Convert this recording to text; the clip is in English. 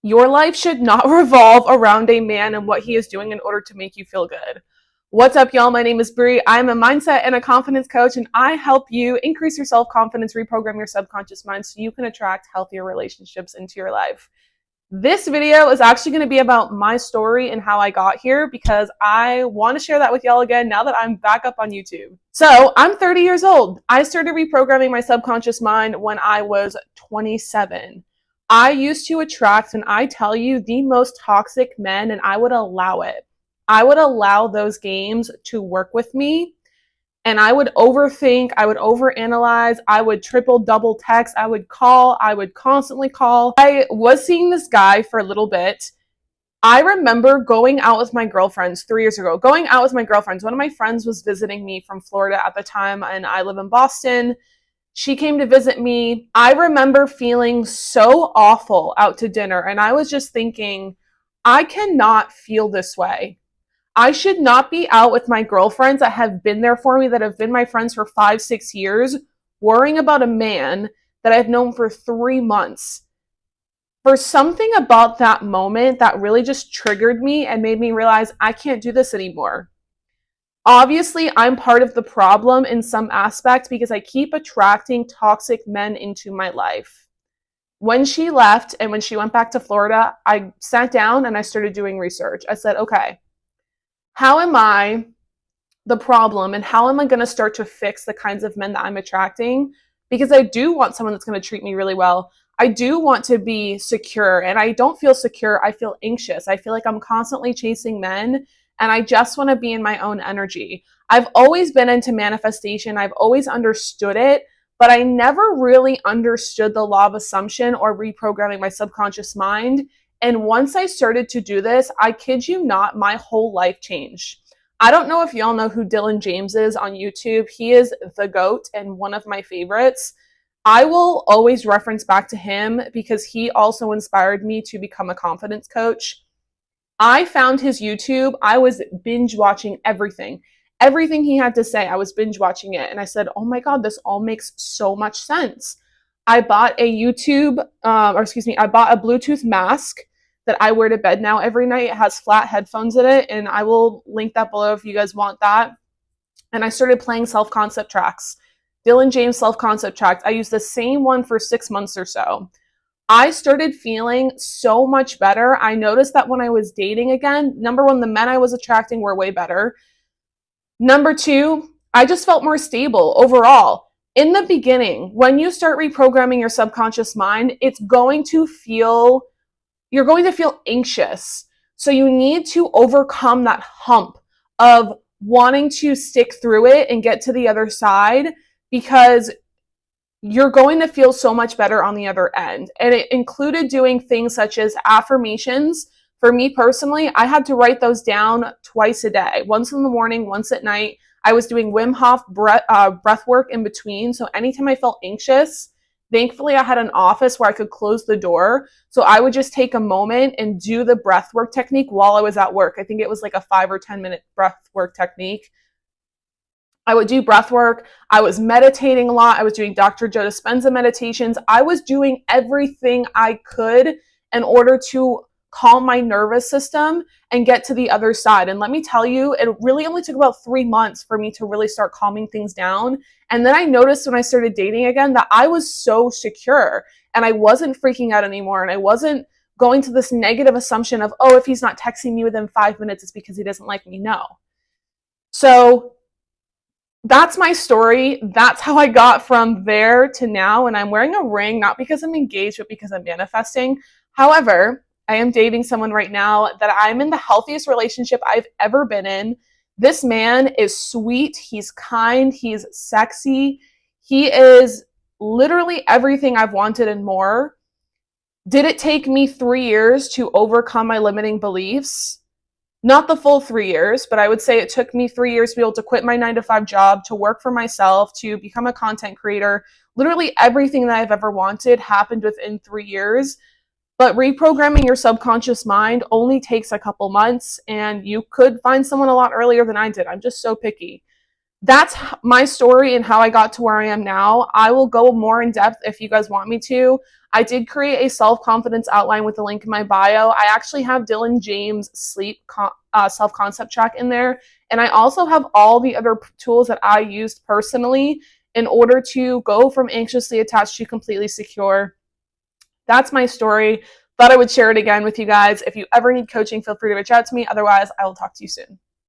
Your life should not revolve around a man and what he is doing in order to make you feel good. What's up, y'all? My name is Brie. I'm a mindset and a confidence coach, and I help you increase your self-confidence, reprogram your subconscious mind so you can attract healthier relationships into your life. This video is actually going to be about my story and how I got here because I want to share that with y'all again now that I'm back up on YouTube. So I'm 30 years old. I started reprogramming my subconscious mind when I was 27. I used to attract, and I tell you, the most toxic men, and I would allow it. I would allow those games to work with me, and I would overthink, I would overanalyze, I would triple double text, I would call, I would constantly call. I was seeing this guy for a little bit. I remember going out with my girlfriends 3 years ago. Going out with my girlfriends. One of my friends was visiting me from Florida at the time, and I live in Boston. She came to visit me. I remember feeling so awful out to dinner, and I was just thinking, I cannot feel this way. I should not be out with my girlfriends that have been there for me, that have been my friends for 5, 6 years, worrying about a man that I've known for 3 months. For something about that moment that really just triggered me and made me realize I can't do this anymore. Obviously, I'm part of the problem in some aspect because I keep attracting toxic men into my life. When she left and when she went back to Florida, I sat down and I started doing research. I said, okay, how am I the problem and how am I going to start to fix the kinds of men that I'm attracting? Because I do want someone that's going to treat me really well. I do want to be secure, and I don't feel secure. I feel anxious. I feel like I'm constantly chasing men, and I just want to be in my own energy. I've always been into manifestation. I've always understood it, but I never really understood the law of assumption or reprogramming my subconscious mind. And once I started to do this, I kid you not, my whole life changed. I don't know if y'all know who Dylan James is on YouTube. He is the GOAT and one of my favorites. I will always reference back to him because he also inspired me to become a confidence coach. I found his YouTube. I was binge watching everything. Everything he had to say, I was binge watching it. And I said, oh my God, this all makes so much sense. I bought a I bought a Bluetooth mask that I wear to bed now every night. It has flat headphones in it, and I will link that below if you guys want that. And I started playing self-concept tracks. Dylan James self-concept tracks. I used the same one for 6 months or so. I started feeling so much better. I noticed that when I was dating again, number one, the men I was attracting were way better. Number two, I just felt more stable overall. In the beginning, when you start reprogramming your subconscious mind, you're going to feel anxious. So you need to overcome that hump of wanting to stick through it and get to the other side, because you're going to feel so much better on the other end. And it included doing things such as affirmations. For me personally, I had to write those down twice a day, once in the morning, once at night. I was doing Wim Hof breath work in between. So anytime I felt anxious, thankfully I had an office where I could close the door. So I would just take a moment and do the breath work technique while I was at work. I think it was like a 5 or 10 minute breath work technique. I would do breath work. I was meditating a lot. I was doing Dr. Joe Dispenza meditations. I was doing everything I could in order to calm my nervous system and get to the other side. And let me tell you, it really only took about 3 months for me to really start calming things down. And then I noticed when I started dating again that I was so secure and I wasn't freaking out anymore. And I wasn't going to this negative assumption of, oh, if he's not texting me within 5 minutes, it's because he doesn't like me. No. So that's my story. That's how I got from there to now. And I'm wearing a ring, not because I'm engaged, but because I'm manifesting. However, I am dating someone right now that I'm in the healthiest relationship I've ever been in. This man is sweet. He's kind. He's sexy. He is literally everything I've wanted and more. Did it take me 3 years to overcome my limiting beliefs? Not the full 3 years, but I would say it took me 3 years to be able to quit my 9-to-5 job, to work for myself, to become a content creator. Literally everything that I've ever wanted happened within 3 years. But reprogramming your subconscious mind only takes a couple months, and you could find someone a lot earlier than I did. I'm just so picky. that's my story and how I got to where I am now. I will go more in depth if you guys want me to. I did create a self-confidence outline with the link in my bio. I actually have Dylan James' self-concept track in there. And I also have all the other tools that I used personally in order to go from anxiously attached to completely secure. That's my story. Thought I would share it again with you guys. If you ever need coaching, feel free to reach out to me. Otherwise, I will talk to you soon.